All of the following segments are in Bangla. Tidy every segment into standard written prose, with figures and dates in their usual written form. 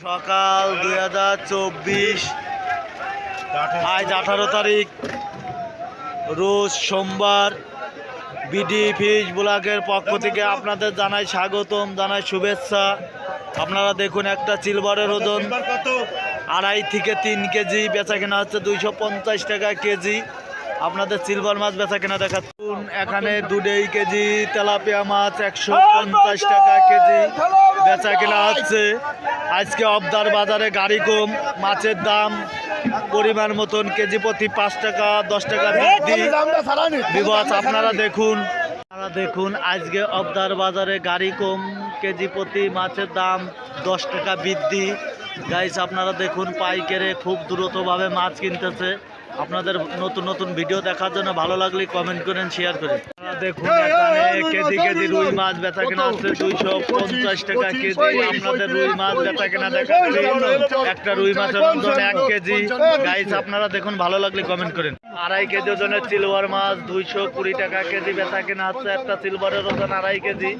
সকাল 2024 আজ 18 তারিখ রোজ সোমবার। বিডি ফিশ ব্লগের পক্ষ থেকে আপনাদের জানাই স্বাগতম, জানাই শুভেচ্ছা। আপনারা দেখুন, একটা সিলভারের ওজন 2.5 থেকে 3 কেজি, বেচা কেনা হচ্ছে 250 টাকা কেজি। আপনাদের সিলভার মাছ বেচা কেনা দেখাচ্ছুন। এখানে 2.5 কেজি তেলাপিয়া মাছ 150 টাকা কেজি বেচা কেনা হচ্ছে। আজকে অবদার বাজারে গাড়ি কম, মাছের দাম পরিমাণ মতন কেজি প্রতি 5 টাকা 10 টাকা বৃদ্ধি বিবাস। আপনারা দেখুন আজকে অবদার বাজারে গাড়ি কম, কেজি প্রতি মাছের দাম 10 টাকা বৃদ্ধি। গাইস আপনারা দেখুন, পাইকারে খুব দ্রুতভাবে মাছ কিনতেছে। আপনাদের নতুন নতুন ভিডিও দেখার জন্য ভালো লাগলে কমেন্ট করেন, শেয়ার করেন। আপনারা দেখুন, এখানে কেজি কেজি রুই মাছ বেচা কেনা হচ্ছে 250 টাকা কেজি। আপনাদের রুই মাছ বেচা কেনা দেখাচ্ছি। একটা রুই মাছের ওজন 1 কেজি। গাইস আপনারা দেখুন, ভালো লাগলে কমেন্ট করেন। 2.5 কেজি ওজনের সিলভার মাছ 220 টাকা কেজি বেচা কেনা হচ্ছে। একটা সিলভারের ওজন 2.5 কেজি।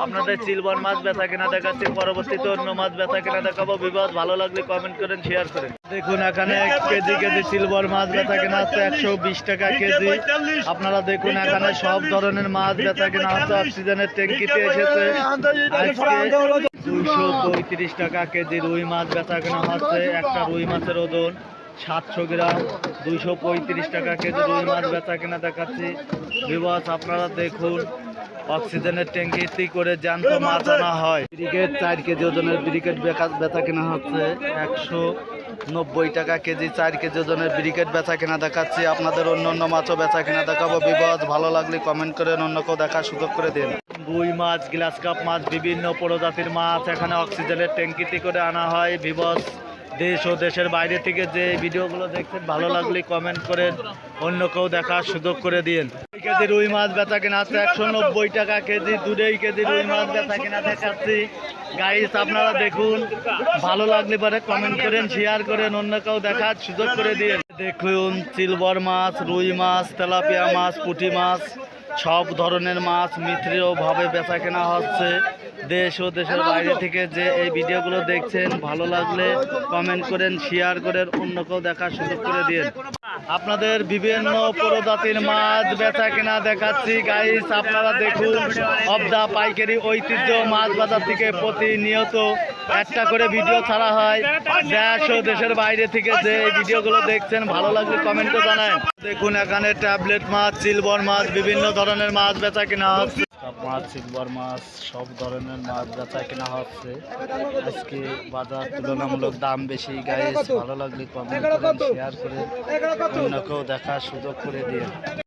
আপনাদের সিলভার মাছ বেচা কেনা দেখাচ্ছি। পরবর্তীতে অন্য মাছ বেচা কেনা দেখাবো। বিবাদ ভালো লাগলে কমেন্ট করেন, শেয়ার করেন। দেখুন, এখানে কেজি কেজি সিলভার মাছ বেচা কেনা হচ্ছে 120 টাকা কেজি। আপনারা দেখুন, এখানে সব ধরনের মাছ বেচা কেনা হচ্ছে। অক্সিজেনের ট্যাঙ্কিতে এসেছে। আজকে 235 টাকা কেজি রুই মাছ বেচা কেনা হচ্ছে। একটা রুই মাছের ওজন 700 গ্রাম, 235 টাকা কেজি রুই মাছ বেচা কেনা দেখাচ্ছি। বিবাস আপনারা দেখুন, অক্সিজেনের ট্যাঙ্কিতে করে জ্যান্ত মাছ আনা হয়। ব্রিকেট 4 কেজি ওজনের ব্রিকেট বেচা কেনা হচ্ছে 190 টাকা কেজি। 4 কেজি ওজনের ব্রিকেট বেচা কেনা দেখাচ্ছি। আপনাদের অন্য অন্য মাছও বেচা কেনা দেখাবো। বিবাদ ভালো লাগলে কমেন্ট করেন, অন্য কেউ দেখার সুযোগ করে দিন। রুই মাছ, গ্লাস কাপ মাছ, বিভিন্ন প্রজাতির মাছ এখানে অক্সিজেনের ট্যাঙ্কিতে করে আনা হয়। বিবাস দেশ ও দেশের বাইরে থেকে যে ভিডিওগুলো দেখছেন, ভালো লাগলে কমেন্ট করেন, অন্য কেউ দেখার সুযোগ করে দিন। 2 কেজি রুই মাছ বেচা কেনা হচ্ছে 190 টাকা কেজি। 2.5 কেজি রুই মাছ বেচা কেনা দেখাচ্ছি। গাইস আপনারা দেখুন, ভালো লাগলে পরে কমেন্ট করেন, শেয়ার করেন, অন্য কেউ দেখার সুযোগ করে দিন। দেখুন, সিলভার মাছ, রুই মাছ, তেলাপিয়া মাছ, পুঁটি মাছ, সব ধরনের মাছ মিত্রীয়ভাবে বেচা কেনা হচ্ছে। দেশ ও দেশের বাইরে থেকে যে এই ভিডিওগুলো দেখছেন, ভালো লাগলে কমেন্ট করেন, শেয়ার করেন, অন্য কেউ দেখার সুযোগ করে দিন। আপনাদের বিভিন্ন প্রজাতির মাছ বেচা কেনা দেখাচ্ছি। গাইস আপনারা দেখুন, অবদা পাইকারি ঐতিহ্য মাছ বাজার থেকে প্রতিনিয়ত একটা করে ভিডিও ছাড়া হয়। দেশ ও দেশের বাইরে থেকে যে এই ভিডিওগুলো দেখছেন, ভালো লাগলে কমেন্টও জানান। দেখুন, এখানে ট্যাবলেট মাছ, সিলভার মাছ, বিভিন্ন ধরনের মাছ বেচা কেনা হচ্ছে। মাছ, সিলভার মাছ, সব ধরনের মাছ বেচা কেনা হচ্ছে। আজকে বাজার তুলনামূলক দাম বেশি। গাইস ভালো লাগলে কমেন্ট করেন, শেয়ার করে, অন্য কেউ দেখার সুযোগ করে দিন।